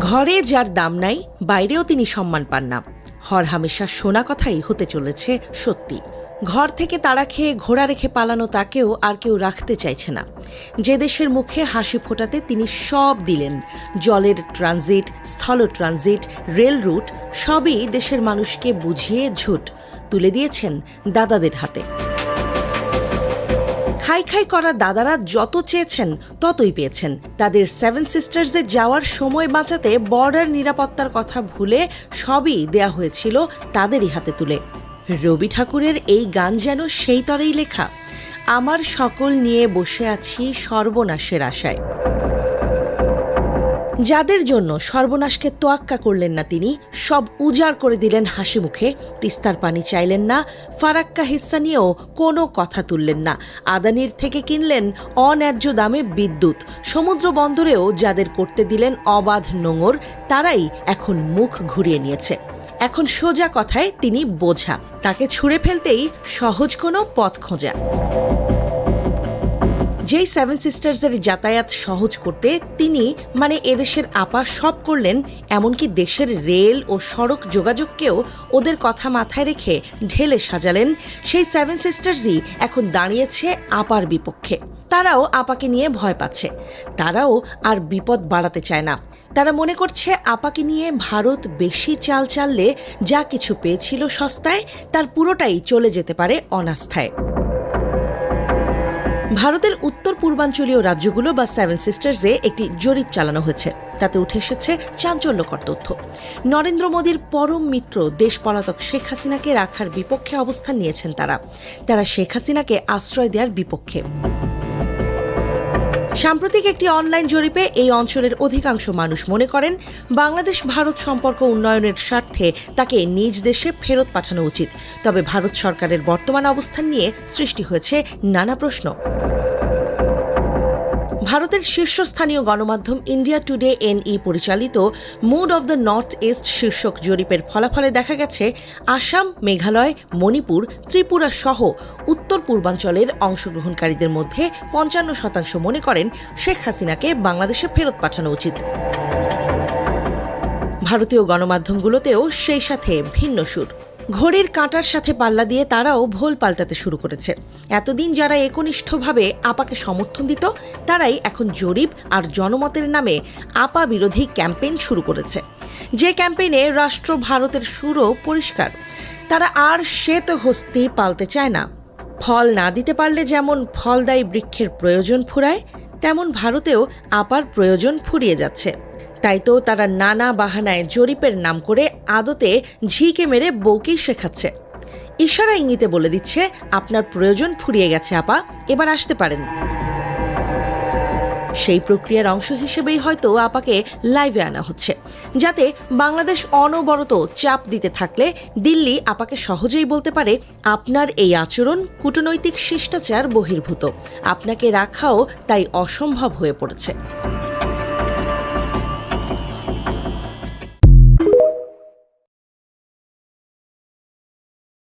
ঘরে যার দাম নাই বাইরেও তিনি সম্মান পান না। হরহামেশা শোনা কথাই হতে চলেছে সত্যি। ঘর থেকে তাড়া খেয়ে ঘোড়া রেখে পালানো তাকেও আর কেউ রাখতে চাইছে না। যে দেশের মুখে হাসি ফোটাতে তিনি সব দিলেন, জলের ট্রানজিট, স্থল ট্রানজিট, রেল রুট সবই দেশের মানুষকে বুঝিয়ে ঝুট তুলে দিয়েছেন দাদাদের হাতে। খাই খাই করা দাদারা যত চেয়েছেন ততই পেয়েছেন। তাদের সেভেন সিস্টার্সে যাওয়ার সময় বাঁচাতে বর্ডার নিরাপত্তার কথা ভুলে সবই দেয়া হয়েছিল তাদেরই হাতে তুলে। রবি ঠাকুরের এই গান যেন সেই তরেই লেখা, আমার সকল নিয়ে বসে আছি সর্বনাশের আশায়। যাদের জন্য সর্বনাশকে তোয়াক্কা করলেন না তিনি, সব উজাড় করে দিলেন হাসি মুখে। তিস্তার পানি চাইলেন না, ফারাক্কা হিস্সা নিয়েও কোনো কথা তুললেন না। আদানির থেকে কিনলেন অন্যায্য দামে বিদ্যুৎ। সমুদ্র বন্দরেও যাদের করতে দিলেন অবাধ নোঙর, তারাই এখন মুখ ঘুরিয়ে নিয়েছে। এখন সোজা কথায় তিনি বোঝা, তাকে ছুঁড়ে ফেলতেই সহজ কোনো পথ খোঁজা। যেই সেভেন সিস্টার্সের যাতায়াত সহজ করতে তিনি এদেশের আপা সব করলেন, এমনকি দেশের রেল ও সড়ক যোগাযোগকেও ওদের কথা মাথায় রেখে ঢেলে সাজালেন, সেই সেভেন সিস্টার্সই এখন দাঁড়িয়েছে আপার বিপক্ষে। তারাও আপাকে নিয়ে ভয় পাচ্ছে, তারাও আর বিপদ বাড়াতে চায় না। তারা মনে করছে আপাকে নিয়ে ভারত বেশি চাল চাললে যা কিছু পেয়েছিল সস্তায়, তার পুরোটাই চলে যেতে পারে অনাস্থায়। ভারতের উত্তর পূর্বাঞ্চলীয় রাজ্যগুলো বা সেভেন সিস্টার্সে একটি জরিপ চালানো হয়েছে। তাতে উঠে এসেছে চাঞ্চল্যকর তথ্য। নরেন্দ্র মোদীর পরম মিত্র দেশ পলাতক শেখ হাসিনাকে রাখার বিপক্ষে অবস্থান নিয়েছেন তারা শেখ হাসিনাকে আশ্রয় দেওয়ার বিপক্ষে। সাম্প্রতিক একটি অনলাইন জরিপে এই অঞ্চলের অধিকাংশ মানুষ মনে করেন বাংলাদেশ ভারত সম্পর্ক উন্নয়নের স্বার্থে তাকে নিজ দেশে ফেরত পাঠানো উচিত। তবে ভারত সরকারের বর্তমান অবস্থান নিয়ে সৃষ্টি হয়েছে নানা প্রশ্ন। ভারতের শীর্ষস্থানীয় গণমাধ্যম ইন্ডিয়া টুডে NE পরিচালিত mood of the North East শীর্ষক জরিপের ফলাফলে দেখা গেছে, আসাম, মেঘালয়, মণিপুর, ত্রিপুরা সহ উত্তর পূর্বাঞ্চলের অংশগ্রহণকারীদের মধ্যে 55% মনে করেন শেখ হাসিনাকে বাংলাদেশে ফেরত পাঠানো উচিত। ভারতীয় গণমাধ্যমগুলোতেও সেই সাথে ভিন্ন সুর। ঘড়ির কাঁটার সাথে পাল্লা দিয়ে তারাও ভোল পাল্টাতে শুরু করেছে। এতদিন যারা একনিষ্ঠভাবে আপাকে সমর্থন দিত, তারাই এখন জরিপ আর জনমতের নামে আপা বিরোধী ক্যাম্পেইন শুরু করেছে। যে ক্যাম্পেইনে রাষ্ট্র ভারতের সুরও পরিষ্কার, তারা আর শ্বেত হস্তি পালতে চায় না। ফল না দিতে পারলে যেমন ফলদায়ী বৃক্ষের প্রয়োজন ফুরায়, তেমন ভারতেও আপার প্রয়োজন ফুরিয়ে যাচ্ছে। তাই তো তারা নানা বাহানায় জরিপের নাম করে আদতে ঝিকে মেরে বউকেই শেখাচ্ছে। ইশারা ইঙ্গিতে বলে দিচ্ছে, আপনার প্রয়োজন ফুরিয়ে গেছে আপা, এবার আসতে পারেন। সেই প্রক্রিয়ার অংশ হিসেবেই হয়তো আপাকে লাইভে আনা হচ্ছে, যাতে বাংলাদেশ অনবরত চাপ দিতে থাকলে দিল্লি আপাকে সহজেই বলতে পারে, আপনার এই আচরণ কূটনৈতিক শিষ্টাচার বহির্ভূত, আপনাকে রাখাও তাই অসম্ভব হয়ে পড়েছে।